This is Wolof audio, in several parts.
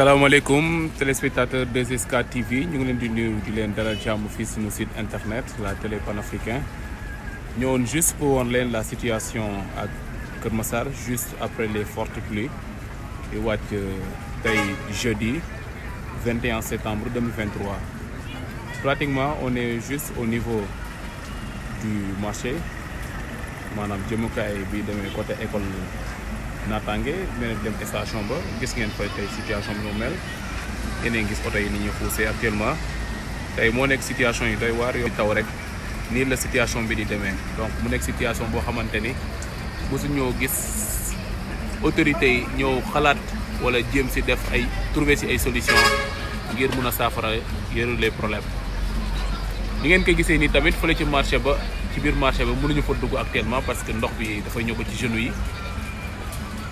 salaamaaleykum téléspectateurs 2SK TV ñu ngi leen di nuyu di leen dalal jàmm fii suñu site internet la télé panafricaine ñëwoon juste pour woon leen la situation à Keur Massar juste après les fortes pluies di wàcc tey jeudi 21 septembre 2023 pratiquement on est juste au niveau du marché maanaam jëmukaay bi demee côté école naataange mel dem station ba gis ngeen fay tey situation bi nu mel yeneen gis oto yi ni ñuy xuusee actuellement tey moo nekk situation yi doy waar yooyu taw rek nii la situation bi di demee donc mu nekk situation boo xamante ni mosu ñoo gis autorités yi ñëw xalaat wala jéem si def ay trouver si ay solution ngir mun a saafara yëru les problèmes ni ngeen ko gisee nii tamit fële ci marché ba ci biir marché ba mënuñu fa dugg actuellement parce que ndox bi dafay ñëw ba ci genoux yi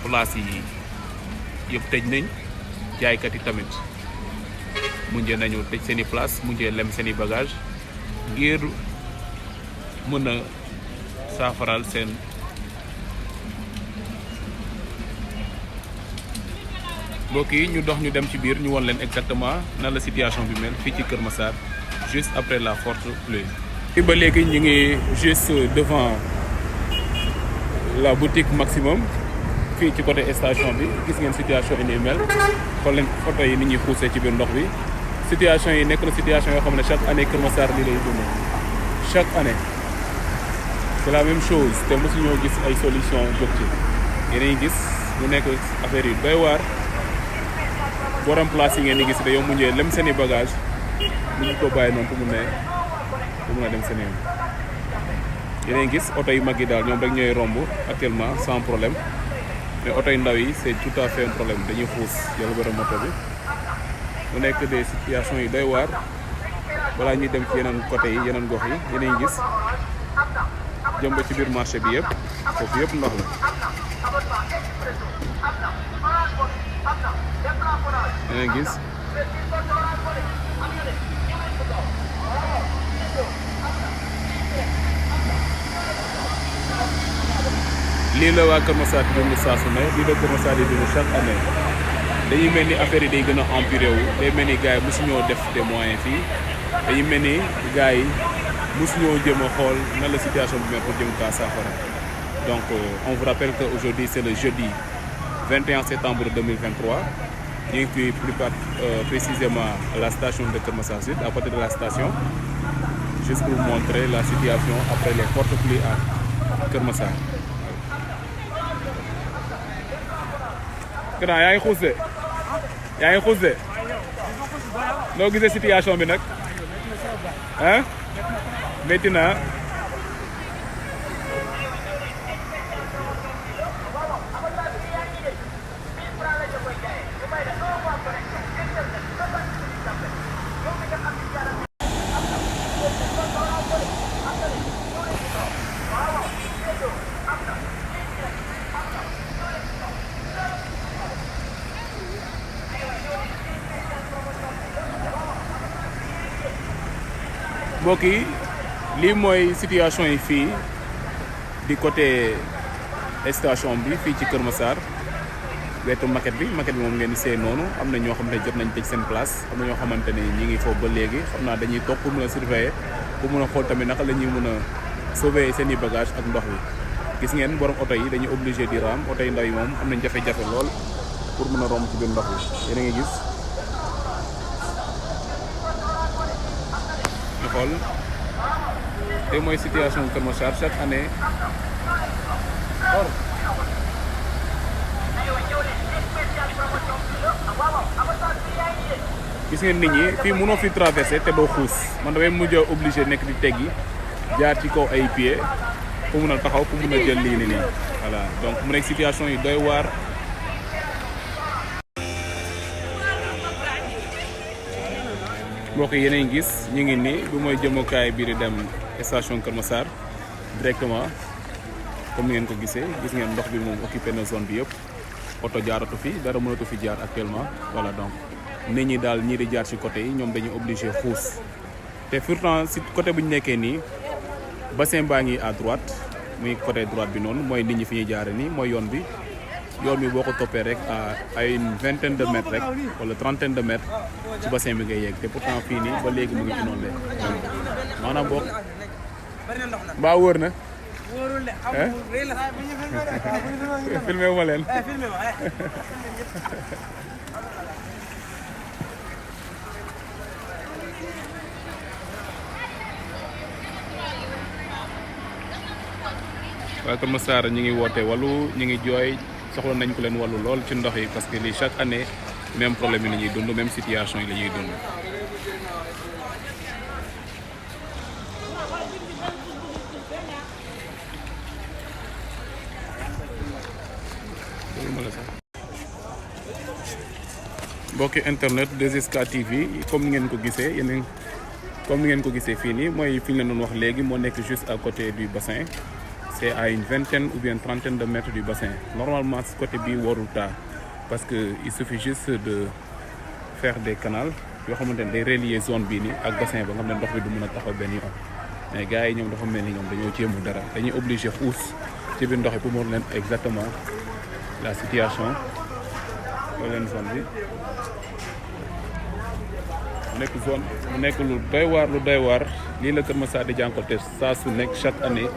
place yi yëpp tëj nañ jaaykat yi tamit mujjee nañu tëj seen i place mujjee lem seen i bagage ngir mën a saafaral seen mbokk yi ñu dox ñu dem ci biir ñu won leen exactement nan la situation bi mel fii ci Keur Massar juste après la forte pluie. fii ba léegi ñu ngi juste devant la boutique maximum fii ci côté station bi gis ngeen situation yi ni mel xool leen photo yi ni ñuy poussé ci biir ndox bi situation yi nekk na situation yoo xam ne chaque année Keur Massar lii lay dund chaque année c'est la même chose te mosu ñoo gis ay solution jóg ci yéen a gis mu nekk affaire yi doy waar borom place yi ngeen di gis dañoo mujjee lem seen i bagage mu ñu ko bàyyi noonu pour mun a dem seen yoon yéen a gis oto yu mag yi daal ñoom rek ñooy romb actuellement sans problème mais oto yu ndaw yi c'est tout à fait un problème dañuy xuus yàlla borom moto bi mu nekk des situations yi doy waar balaa ñuy dem ci yeneen côté yi yeneen gox yi yéen a gis jëm ba ci biir marché bi yëpp foofu yëpp ndox la yéen a gis lii la waa Keur Massar di dund saa su ne lii la Keur Massar di dund chaque année dañuy mel ni affaire yi day gën a empiré wu day mel ni gars yi mosuñoo def des moyens fii dañuy mel ni gars yi mosuñoo jëm a xool nan la situation bi mel pour jëm kaa saafara donc on vous rappelle que aujourd'hui c'est le jeudi 21 septembre 2023 ñu ngi fii plus précisément à la station de Keur Massar Sud à côté de la station juste pour vous montrer la situation après les fortes pluies à Keur Massar. grand yaa ngi xuus de yaa ngi xuus de noo gisee situation bi nag ah métti na mbokk yi lii mooy situation yi fii di côté station bi fii ci Keur Massar wetu maquette bi moom ngeen di see noonu am na ñoo xam ne jot nañ tëj seen place am na ñoo xamante ne ñi ngi foofu ba léegi xam naa dañuy toog pour mën a surveiller pour mën a xool tamit naka la ñuy mën a sauver seen i bagage ak ndox bi gis ngeen borom oto yi dañuy obligé di raam oto yi ndaw yi moom am nañ jafe-jafe lool pour mën a romb ci biir ndox bi yéen a ngi gis ñu xool te mooy situation Keur Massar chaque année gis ngeen nit ñi fii mënoo fi traversé te doo xuus man damay mujj a obligé nekk di teggi jaar ci kaw ay pieds pour mun a taxaw pour mun a jël lii nii voilà donc mu nekk situation yi doy waar. mbokk yi yéen a ngi gis ñu ngi nii bi mooy jëmukaay bii di dem station Keur Massar directement comme ngeen ko gisee gis ngeen ndox bi moom occupé na zone bi yëpp oto jaaratu fi dara mënatu fi jaar actuellement voilà donc nit ñi daal ñii di jaar ci côté yi ñoom dañuy obligé xuus te pourtant si côté bu ñu nekkee nii bassin baa ngi à droite muy côté droite bi noonu mooy nit ñi fi ñuy jaare nii mooy yoon bi yoon bi boo ko toppee rek à une vingtaine de mètres rek wala trentaine de mètres ci bassin bi ngay yegg te pourtant fii nii ba léegi mu ngi inondé maanaam boog mbaa wóor na. wóorul de filmé wu ma leen. waa Keur Massar ñu ngi woote wàllu ñu ngi jooy soxla nañ ko leen wàllu lool ci ndox yi parce que lii chaque année même problème yi la ñuy dund même situation yi la ñuy dund. mbokki internet 2SK TV comme ni ngeen ko gisee yeneen comme ni ngeen ko gisee fii nii mooy fi ñu leen doon wax léegi moo nekk juste à côté du bassin. C'est à une vingtaine ou bien trentaine de mètres du bassin. Normalement, ce côté bi warul taa parce que il suffit juste de faire des canaux yoo xamante ne day relier zone bii nii ak bassin ba nga xam ne ndox bi du mën a taxaw benn yoon mais gars yi ñoom dafa mel ni ñoom dañoo jéemul dara dañuy obligé xuus ci biir ndox yi pour mën leen exactement la situation loolu leen zone bi mu nekk lu doy waar lii la Keur Massar di jànkoonte saa su nekk chaque année.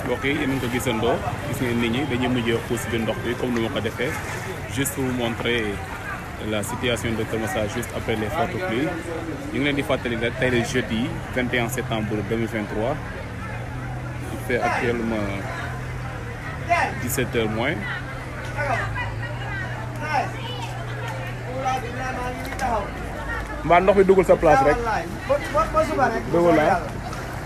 mbokk yi yéen ko gisandoo gis ngeen nit ñi dañuy mujjee xuus bi ndox bi comme ni ma ko defee juste pour vous montrer la situation de Keur Massar juste après les fortes pluies ñu ngi leen di fàttali rek tey le jeudi 21 septembre 2023 il fait actuellement 17h moins. mbaa ndox bi duggul sa place rek duggul la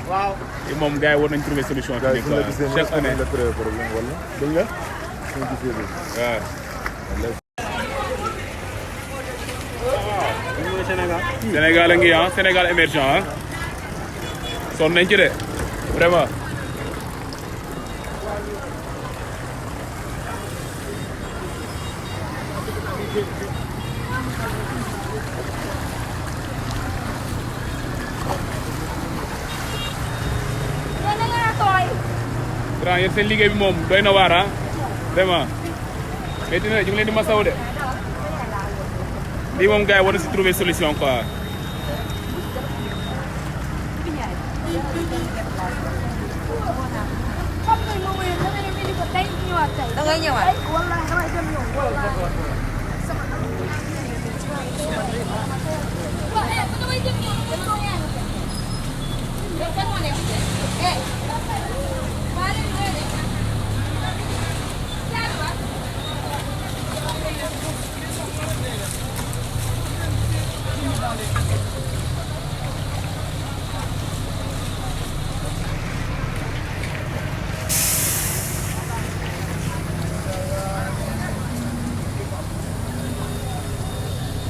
waaw moom gars yi war nañ trouver solution technique quoi chaque année la problème wala dégg nga waaw Sénégal a ngi Sénégal émergent sonn nañ ci de vraiment grand yéen seen liggéey bi moom doy na waar vraiment mais dina ñu ngi leen di masawu de lii moom gars yi war na si trouver solution quoi. da ngay ñëwaat.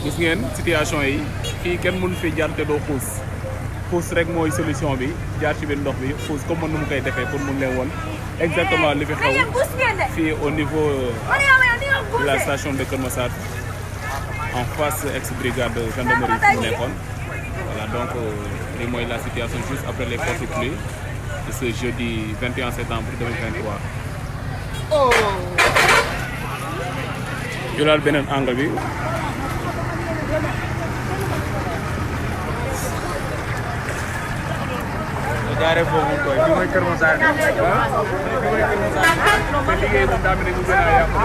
gis ngeen situation yi fii kenn mënu fi jaar te doo xuus rek mooy solution bi jaar ci biir ndox bi xuus comme mën nu mu koy defee pour mun leen woon exactement li fi xew fii au niveau de la station de Keur Massar en face ex brigade gendarmerie fi mu nekkoon voilà donc lii mooy la situation juste après les fortes pluies de ce jeudi 21 septembre 2023. jëlaat beneen angle bi. jaaree foofu koy bi mooy Keur Massar bi mooy Keur Massar bi liggéey moom daa mel ni mu gën a yàqu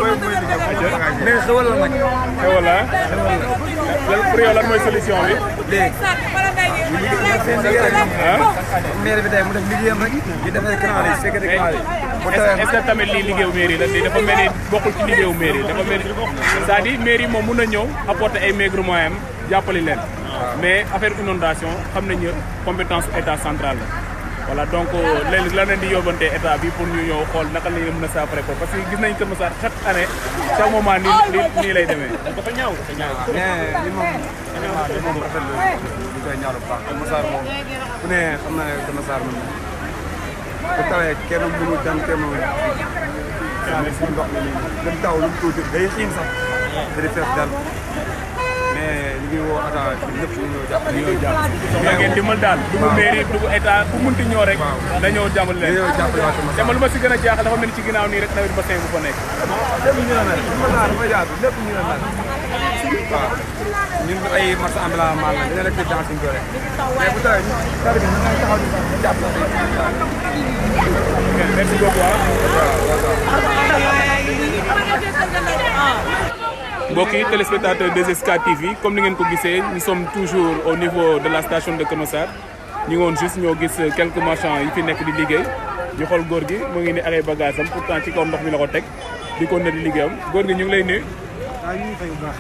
mais xewal la nag. xewal la pour yow lan mooy solution bi. maire bi day mu def liggéeyam rek di defar canal yi fekk rek canal yi. est-ce que tamit lii liggéeyu mairie la dafa mel ni bokkul ci liggéeyu mairie dafa mel ni c'est-à-dire mairie moom mun na ñëw apporter ay maigres moyens jàppale leen. mais affaire inondation xam nañu compétence état central la. voilà donc léegi la leen di yóbbante état bi pour ñu ñëw xool naka la ñuy mën a saafara ko parce que gis nañ Keur Massar chaque année chaque moment nii lay demee. dafa ñaaw dafa ñaaw. mais li moom rafetlu ñu koy ñaaw bu baax Keur Massar moom ku ne xam na ne Keur Massar moom bu tawee kenn mënu dem kenn saa bi suñu ndox mi nii dem taw lu mu tuuti day xiin sax day fees dal mais li ñuy woo état ñëpp ñu ñëw jàpp ñu ñëw jàpp. da ngeen dimbal daal dugg mairie dugg état bu munti ñëw rek. dañoo jàmbale leen dañoo jàppale waa Keur Massar. te man lu ma si gën a jaaxal dafa mel ni ci ginnaaw nii rek nawet bassin bu fa nekk. lépp ñu la mel Keur Massar dafa yaatu lépp ñu la mel waaw ñun ay marchands ambulants maal la dina rek dans suñu doole mais bu tawee ñu taw bi ñu taxaw ñu jàpp sax merci beaucoup. mbokk yi téléspectateurs de 2SK TV comme ni ngeen ko gisee nous sommes toujours au niveau de la station de Keur Massar ñu ngi woon juste ñoo gis quelques marchands yi fi nekk di liggéey ñu xool góor gi mu ngi ni ay bagages am pourtant ci kaw ndox mi la ko teg di ko ne di liggéeyam góor gi ñu ngi lay nuyu. waaw ñu ngi fay bu baax.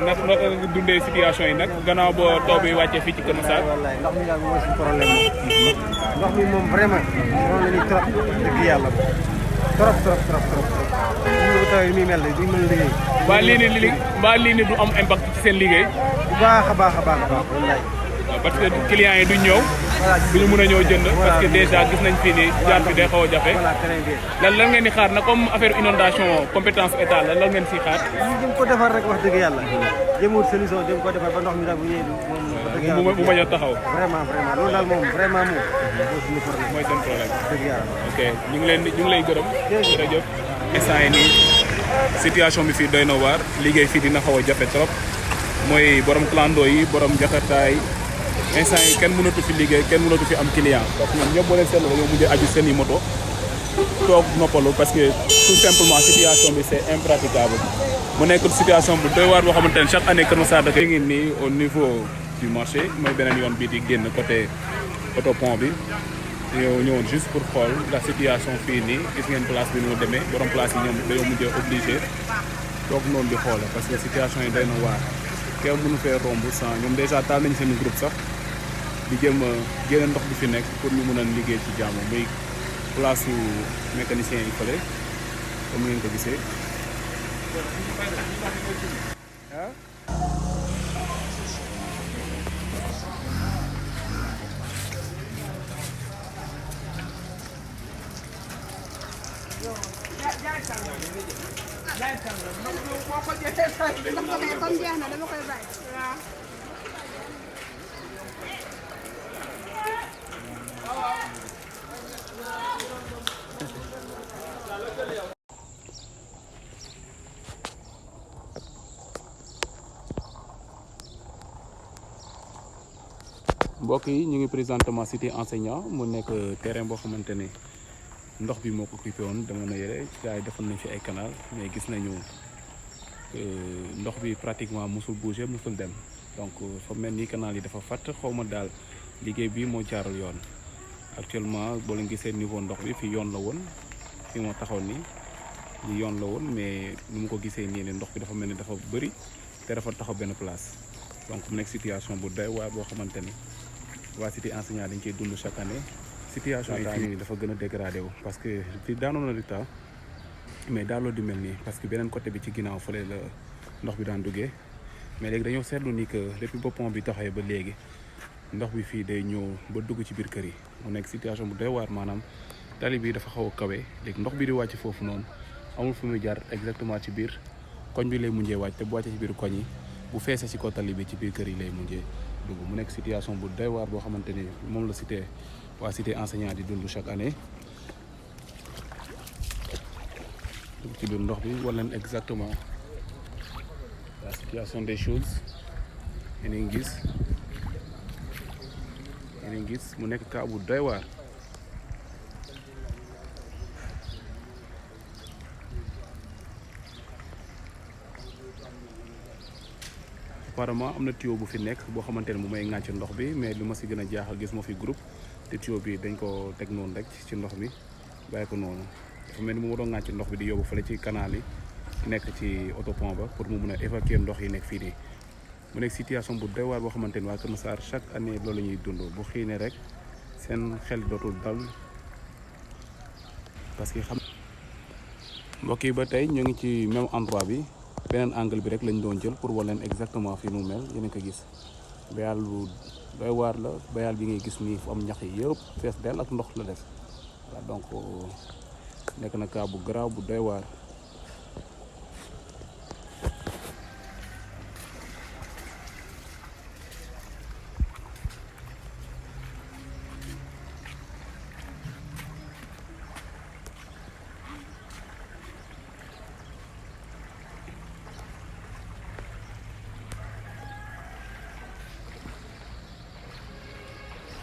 naka nga dundee situation yi nag gannaaw boo taw bi wàccee fii ci Keur Massar. wallaay ndox mi daal mooy suñu problème ndox mi moom vraiment moom la ñuy trop dëgg yàlla trop. ñu bu tawee muy mel ni duñ mën a liggéey. mbaa lii ni du am impact ci seen liggéey. bu baax a baax wallaay. parce que clients yi duñ ñëw. duñu mën a ñëw jënd. parce que déjà gis nañ fii nii jaar bi day xaw a jafe. voilà très bien. lan ngeen di xaar na comme affaire inondation compétence état la lan ngeen siy xaar. ñu jëm ko defar rek wax dëgg yàlla. jëmul solution jëm ko defar ba ndox mi daal bu ñëwee moom. wax dëgg yàlla bu bañ a taxaw. vraiment loolu daal moom vraiment moom. mooy suñu problème. mooy seen problème. dëgg yàlla. ok ñu ngi lay gërëm. jërëjëf. instant yi nii situation bi fii doy na waar liggéey fii dina xaw a jafe trop mooy borom clando yi borom jakarta yi instant yi kenn mënatu fi liggéey kenn mënatu fi am client parce que ñoom ñëpp boo leen seetlu dañoo mujjee aju seen i moto toog noppalu parce que tout simplement situation bi c'est impraticable mu nekk situation bu doy waar boo xamante ne chaque année Keur Massar da koy ngi nii au niveau du marché mooy beneen yoon bii di génn côté autopont bi ñëwoon juste pour xool la situation fii nii gis ngeen place bi ñu demee borom place yi ñoom dañoo mujjee obligé toog noonu di xoole parce que situation yi day na waar kenn mënu fee romb sans ñoom déjà taal nañu seen groupe sax di jëm a génne ndox bi fi nekk pour ñu mën a liggéey ci jàmm muy place su mécanicien yi fële comme ngeen ko gisee. mbokk yi ñu ngi présentement cité enseignant mu nekk terrain boo xamante ne ndox bi moo ko occupé woon dama na yére gars yi defoon nañ fi ay canal mais gis nañu ndox bi pratiquement musul bouger musul dem donc fa mel ni canal yi dafa fatt xaw ma daal liggéey bi moo jaarul yoon actuellement boo leen gisee niveau ndox bi fi yoon la woon fi moo taxaw ni li yoon la woon mais ni mu ko gisee nii ne ndox bi dafa mel ni dafa bëri te dafa taxaw benn place donc mu nekk situation bu doy waar boo xamante ni waa cité enseignant dañ koy dund chaque année situation yi fii dafa gën a dégradé wu parce que fii daanoon na di taw mais daaloo di mel nii parce que beneen côté bi ci ginnaaw fële la ndox bi daan duggee mais léegi dañoo seetlu ni que depuis ba pont bi taxawee ba léegi ndox bi fii day ñëw ba dugg ci biir kër yi mu nekk situation bu doy waar maanaam tali bi dafa xaw a kawe léegi ndox bi di wàcc foofu noonu amul fu muy jaar exactement ci biir koñ bi lay mujjee wàcc te bu wàccee ci biir koñ yi bu feesee ci kaw tali bi ci biir kër yi lay mujjee dugg mu nekk situation bu doy waar boo xamante ni moom la cité waa cité enseignant di dund chaque année dugg ci biir ndox bi wala exactement la situation des choses yéen a ngi gis yéen a ngi gis mu nekk cas bu doy waar. apparemment am na tuyau bu fi nekk boo xamante ne mu may ŋànc ndox bi, mais li ma si gën a jaaxal gis moo fi groupe te tuyau bi dañ ko teg noonu rek ci ndox mi bàyyi ko noonu. dafa mel ni mu doon ŋànc ndox bi di yóbbu fële ci canal yi nekk ci autopont ba pour mu mun a évacuer ndox yi nekk fii nii. mu nekk situation bu doy waar boo xamante ni waa Keur Massar chaque année loolu la ñuy dund bu xiinee rek seen xel dootul dal parce que xam mbokk yi ba tey ñu ngi ci même endroit bi, beneen angle bi rek lañ doon jël pour wan leen exactement fii nu mel. yéen a ko gis bayal bu doy waar la, bayal bi ngay gis nii fu am ñax yi yëpp fees dell ak ndox la def. voilà donc nekk na cas bu garaaw bu doy waar.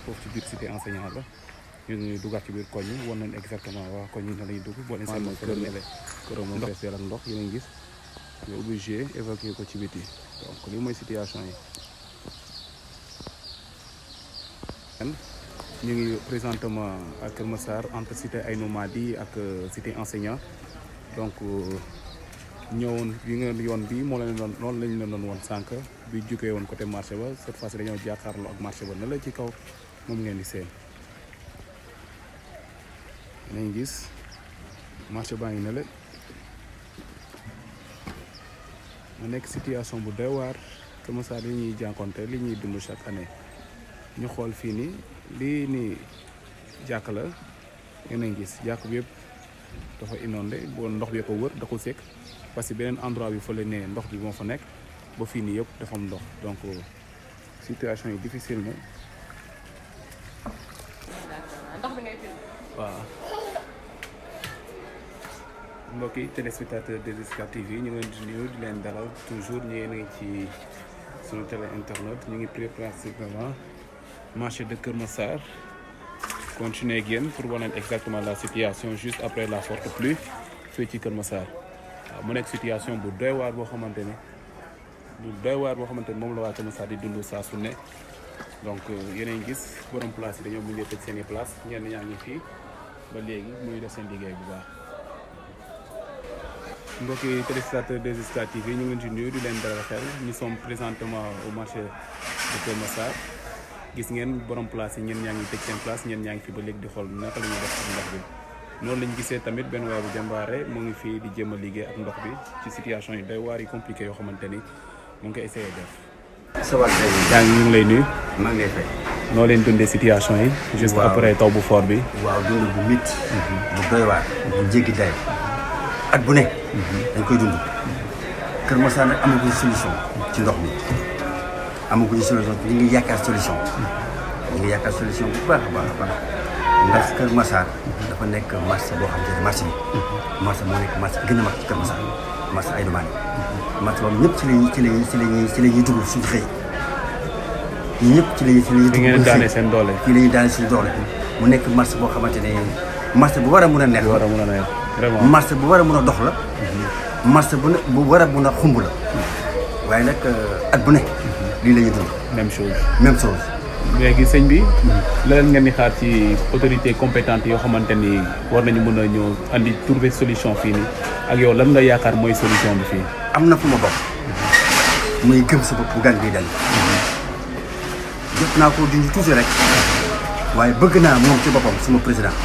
foofu ci biir cité enseignant la ñu duggaat ci biir koñ yi wan nañ exactement waa koñ yi ne lañuy dugg boo leen seen kër moom fees ak ndox yéen a ngi gis ñu obligé évacuer ko ci biti. donc lii mooy situation yi. ñu ngi présentement à Keur Massar entre cité Aïnoumady ak cité enseignant. donc ñëwoon yi nga yoon bi moo leen doon noonu lañ leen doon woon sànq bi jógee woon côté marché ba cette fois ci dañoo jàkkaarloo ak marché ba ne la ci kaw moom ngeen di seen. nañ gis marché baa ngi ne la mu nekk situation bu doy waar. Keur Massar li ñuy jànkonte li ñuy dund chaque année. ñu xool fii nii lii nii jàkk la ngeen nañ gis jàkk bi yëpp dafa inondé boo ndox bi ko wër da ko sekk parce que beneen endroit bi fële ne ndox bi moo fa nekk ba fii nii yëpp dafa am ndox. donc situation yi difficile na. waaw mbokk yi téléspectateurs de TV ñu ngi leen di nuyu di leen dalal toujours ñu ngi ci sunu télé internet. ñu ngi principalement marché de Keur Massar continuer ak yéen pour wane exactement la situation juste après la forte pluie fii ci Keur Massar. waaw mu nekk situation bu doy waar boo xamante ne moom la waa Keur Massar di dund saa su ne. donc yeneen gis borom place yi dañoo mujjee tëj seen i place ñenn ñaa ngi fii ba léegi muy def seen liggéey bu baax. mbokki téléspectateurs de TV ñu ngi leen di nuyu di leen dalal xel. nous sommes présentement au marché de Keur Massar. gis ngeen borom place yi ñenn ñaa ngi tëj seen place ñenn ñaa ngi fi ba léegi di xool naka la ñuy def ak ndox bi. noonu lañ gisee tamit benn waay bu jàmbaare mu ngi fii di jéem a liggéey ak ndox bi ci situation yi doy waar yi compliqué yoo xamante ni mu ngi koy essayé def. yaa ngi ñu ngi lay nuyu. maa ngi lay fay. noo leen dundee situation yi. juste après taw bu fort bi. waaw dund bu métti. bu doy waar. bu jéggi day at bu ne. dañ koy dund. Keur Massar nag amaguñ solution ci ndox mi amaguñ solution ñu ngi yaakaar solution. ñu ngi yaakaar solution bu baax a baax a baax ndax Keur Massar dafa nekk marché boo xam ne marché bi. marché moo nekk marché gën a mag ci Keur Massar marché Aïnoumady. marché boobu ñëpp ci la ñuy dugg suñu xëy. ñun ñëpp ci la ñuy dugg fi ngeen daane seen doole. fii la ñuy daane suñu doole. mu nekk marché boo xamante ne marché bu war a mun a neex. bu war a mun a neex vraiment. marché bu war a mun a dox la. marché bu war a mun a xumb la. waaye nag at bu ne. lii la ñuy dund. même chose. même chose. léegi sëñ bi. lan ngeen di xaar ci autorités compétentes yoo xamante ni war nañu mën a ñëw andi trouver solution fii nii ak yow lan nga yaakaar mooy solution bi fii. am na fu ma bokk. muy gëm sa bopp bu gan bi dal. jot naa ko dindi tuuti rek. waaye bëgg naa moom ci boppam suma président.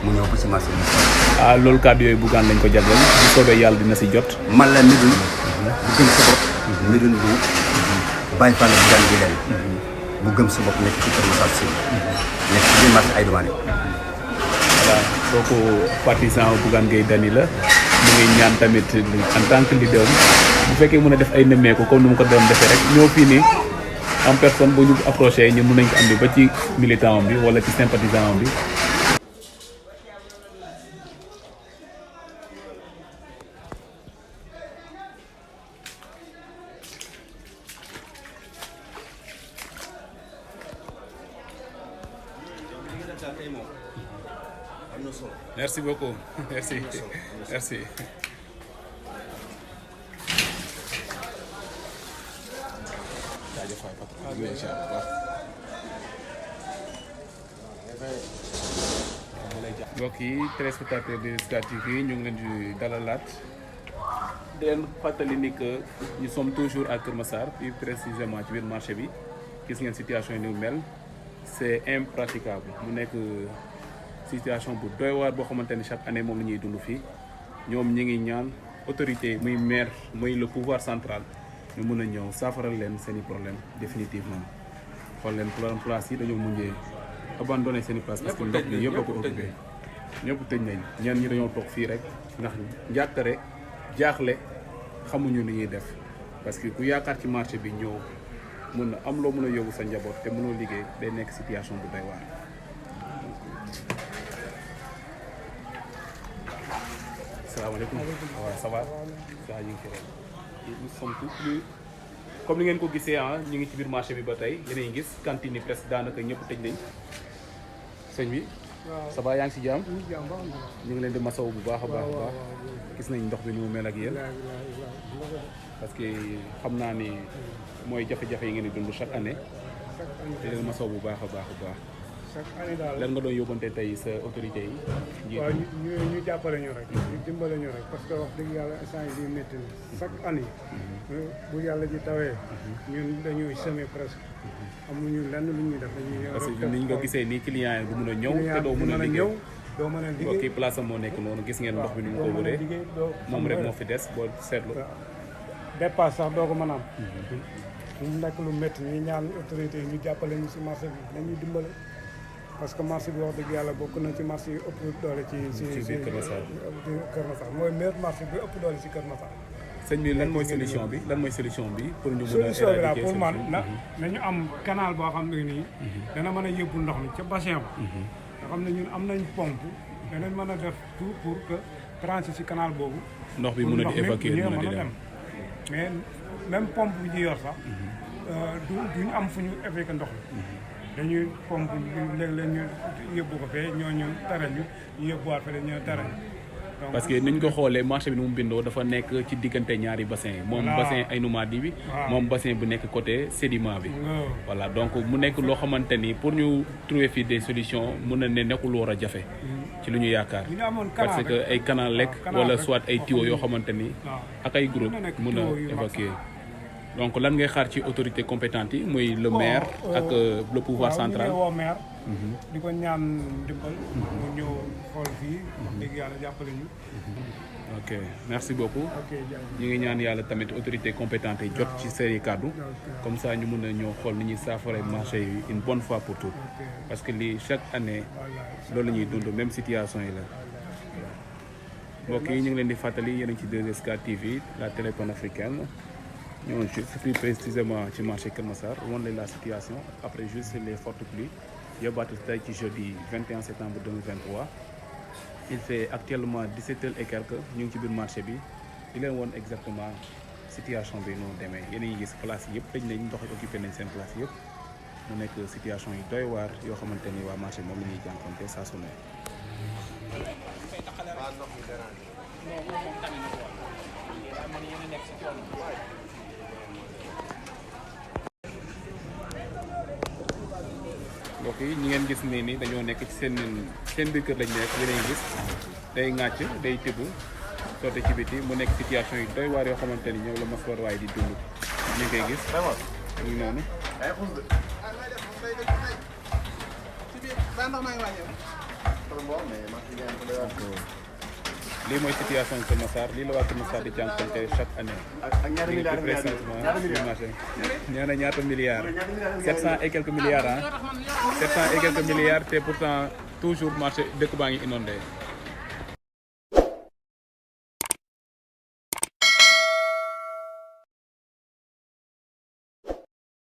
mu ñëw ba ci marché bi. ah loolu kàddu yooyu buggaan lañ ko jagleel bu soobee yàlla dina si jot. man la Médoune. bu gëm sa bopp. Médoune bu bàyyi fan bu gan bi dal. bu gëm sa bopp nekk ci Keur Massar si. nekk ci biir marché Aïnoumady. voilà kooku partisan Bougane Gueye Dany la mu ngi ñaan tamit en tant que leader bu fekkee mën a def ay nemmeeku comme ni mu ko doon defee rek ñëw fii nii en personne bu ñu approché ñun mën nañ ko andi ba ci militant bi wala ci sympathisant bi. merci beaucoup merci merci. mbokk yi téléspectateurs de SK TV ñu ngi leen di dalalaat di leen fàttali ni que nous sommes toujours à Keur Massar plus précisément ci biir marché bi gis ngeen situation yi ni mu mel c'est impraticable mu nekk situation bu doy waar boo xamante ni chaque année moom la ñuy dund fii ñoom ñi ngi ñaan autorité muy maire muy le pouvoir central ñu mën a ñëw saafaral leen seen i problème définitivement xool leen place yi dañoo mujjee abandonné seen i place parce que ndox bi yëpp a ko occupé ñëpp tëj nañ ñeen ñi dañoo toog fii rek ndax njàkkare jaaxle xamuñu ni ñuy def parce que ku yaakaar ci marché bi ñëw mun na am loo mën a yóbbu sa njaboot te mënoo liggéey day nekk situation bu doy waar. salaamaaleykum waaw ça va ça ñu ngi ci rek nous sommes tous plus comme ni ngeen ko gisee ñu ngi ci biir marché bi ba tey yéen a ngi gis cantine yi presque daanaka ñëpp tëj nañ sëñ bi ça va yaa ngi si jàmm ñu ngi leen di masaw bu baax a baax a baax gis nañ ndox bi ni mu mel ak yéen parce que xam naa ni mooy jafe-jafe yi ngeen di dund chaque année te leen masaw bu baax a baax a baax lan nga doon yóbbante tey sa autorité yi. waaw ñu jàppale ñu rek. ñu dimbale ñu rek parce que wax dëgg yàlla instant yii métti na chaque année. bu yàlla ji tawee. ñun dañuy semer presque. amuñu lenn lu ñuy def dañuy. parce que ni nga gisee nii client yi du mun a ñëw. te doo mun a liggéey doo mën a liggéey kii place am moo nekk noonu gis ngeen ndox bi ni mu ko wëree. moom rek moo fi des boo seetlu. dépasse sax doo ko mën a am. mu nekk lu métti ñu ñaan autorité yi ñu jàppale ñu si marché bi nañuy dimbale. parce que marché bi wax dëgg yàlla bokk na ci marché yu ëpp doole ci biir Keur Massar mooy meilleur marché bi ëpp doole ci Keur Massar. sëñ bi lan mooy solution bi lan mooy solution bi pour ñu mën a solution bi la pour man nañu am canal boo xam ne nii dana mën a yóbbu ndox mi ca bassin ba nga xam ne ñun am nañ pompe danañ mën a def tout pour que tranché ci canal boobu ndox bi mën a di évacuer mën a di dem mais même pompe bi ñu yor sax duñu am fu ñu évacuer ndox mi dañuy pompe léeg-léeg ñu yóbbu ko fee ñooñu tere ñu yóbbuwaat fële ñu tere ñu. parce que niñ ko xoolee marché bi ni mu bindoo dafa nekk ci diggante ñaari bassin yi. moom bassin Aïnoumady bi. moom bassin bu nekk côté sédiment bi. voilà donc mu nekk loo xamante ni pour ñu trouver fii des solutions mun na ne nekkul war a jafe. ci lu ñu yaakaar parce que ay canal lekk wala soit ay tuyaux yoo xamante ni ak ay groupe mun a évacuer. donc lan ngay xaar ci autorité compétente yi muy le maire ak le pouvoir central. waaw ñu ngi woo maire. di ko ñaan dimbal. mu ñëw xool fii. wax dëgg yàlla jàppale ñu. ok merci beaucoup. ñu ngi ñaan yàlla tamit autorité compétente yi jot ci seen kàddu. comme ça ñu mun a ñëw xool ni ñuy saafara marché yi une bonne fois pour toutes. parce que lii chaque année loolu la ñuy dund même situation yi la. mbokk yi ñu ngi leen di fàttali yéen a ngi ci 2SK TV la télé panafricaine. ñoo juste plus précisément ci marché Keur Massar woon leen la situation après juste les fortes pluies yóbbaatu tey ci jeudi 21 septembre 2023 il fait actuellement 17h et quelques ñu ngi ci biir marché bi di leen woon exactement situation bi nu demee yéen a ngi gis place yëpp tëj nañ ndox occupé nañ seen place yëpp mu nekk situation yu doy waar yoo xamante ni waa marché moom la ñuy jànkonte saa su ne. mbokk yi ñi ngeen gis nii nii dañoo nekk ci seen biir kër lañ nekk yéen a gis day ŋàcc day tibb sotti ci biti mu nekk situation yi doy waar yoo xamante ni ñoom la masuwaar waaye di dund ñu ngi koy gis ñu ngi noonu. lii mooy situation Keur Massar lii la waa Keur Massar di jànkuwante chaque année. ak ñaata milliards nee na ñaata milliards 700 et quelques milliards 700 et quelques milliards te pourtant toujours marché dëkk baa ngi inondé.